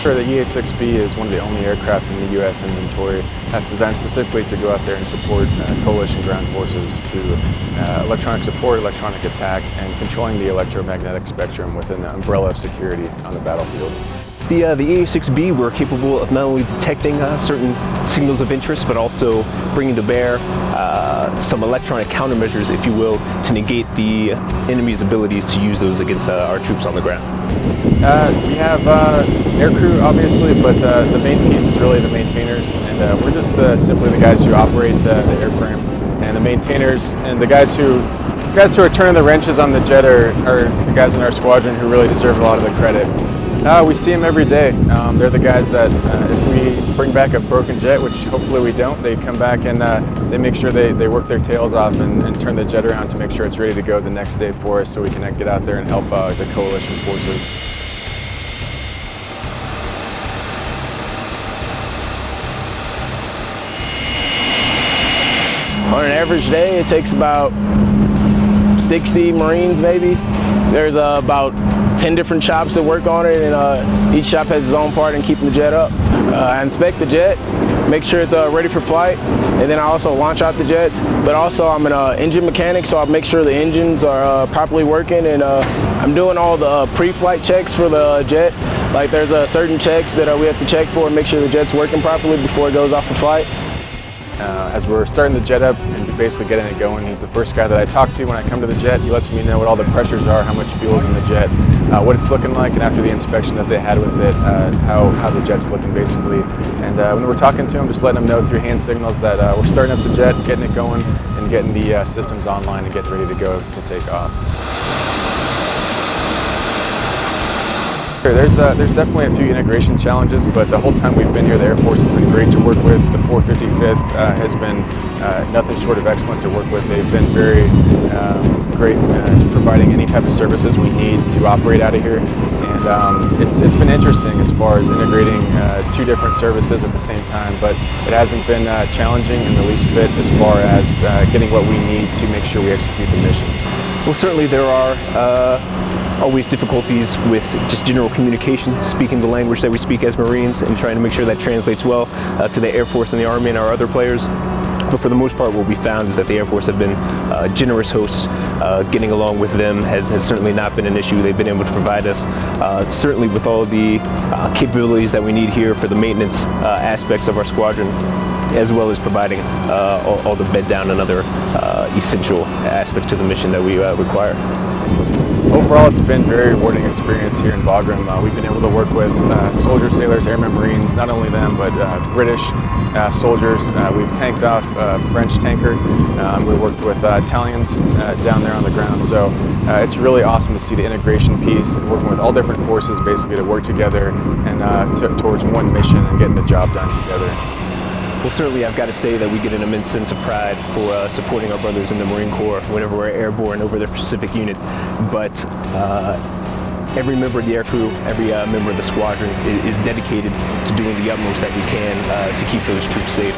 The EA-6B is one of the only aircraft in the U.S. inventory that's designed specifically to go out there and support coalition ground forces through electronic support, electronic attack, and controlling the electromagnetic spectrum within the umbrella of security on the battlefield. The EA-6B, we're capable of not only detecting certain signals of interest, but also bringing to bear some electronic countermeasures, if you will, to negate the enemy's abilities to use those against our troops on the ground. We have aircrew, obviously, but the main piece is really the maintainers, and we're just simply the guys who operate the airframe, and the maintainers and the guys who are turning the wrenches on the jet are the guys in our squadron who really deserve a lot of the credit. We see them every day. They're the guys that if we bring back a broken jet, which hopefully we don't, they come back and they make sure they work their tails off and turn the jet around to make sure it's ready to go the next day for us so we can get out there and help the coalition forces. On an average day, it takes about 60 Marines maybe. There's about 10 different shops that work on it, and each shop has its own part in keeping the jet up. I inspect the jet, make sure it's ready for flight, and then I also launch out the jets. But also I'm an engine mechanic, so I make sure the engines are properly working, and I'm doing all the pre-flight checks for the jet. Like there's certain checks that we have to check for and make sure the jet's working properly before it goes off for flight. As we're starting the jet up and basically getting it going, he's the first guy that I talk to when I come to the jet. He lets me know what all the pressures are, how much fuel's in the jet, what it's looking like, and after the inspection that they had with it, how the jet's looking basically. And when we're talking to him, just letting him know through hand signals that we're starting up the jet, getting it going, and getting the systems online and getting ready to go to take off. There's definitely a few integration challenges, but the whole time we've been here, the Air Force has been great to work with. The 455th has been nothing short of excellent to work with. They've been very great at providing any type of services we need to operate out of here. And it's been interesting as far as integrating two different services at the same time, but it hasn't been challenging in the least bit as far as getting what we need to make sure we execute the mission. Well, certainly there are always difficulties with just general communication, speaking the language that we speak as Marines, and trying to make sure that translates well to the Air Force and the Army and our other players. But for the most part, what we found is that the Air Force have been generous hosts. Getting along with them has certainly not been an issue. They've been able to provide us, certainly with all the capabilities that we need here for the maintenance aspects of our squadron, as well as providing all the bed down and other essential aspects to the mission that we require. Overall, it's been a very rewarding experience here in Bagram. We've been able to work with soldiers, sailors, airmen, Marines, not only them, but British soldiers. We've tanked off a French tanker. We worked with Italians down there on the ground. So it's really awesome to see the integration piece and working with all different forces basically to work together and towards one mission and getting the job done together. Well, certainly I've got to say that we get an immense sense of pride for supporting our brothers in the Marine Corps whenever we're airborne over their specific unit. But every member of the aircrew, every member of the squadron is dedicated to doing the utmost that we can to keep those troops safe.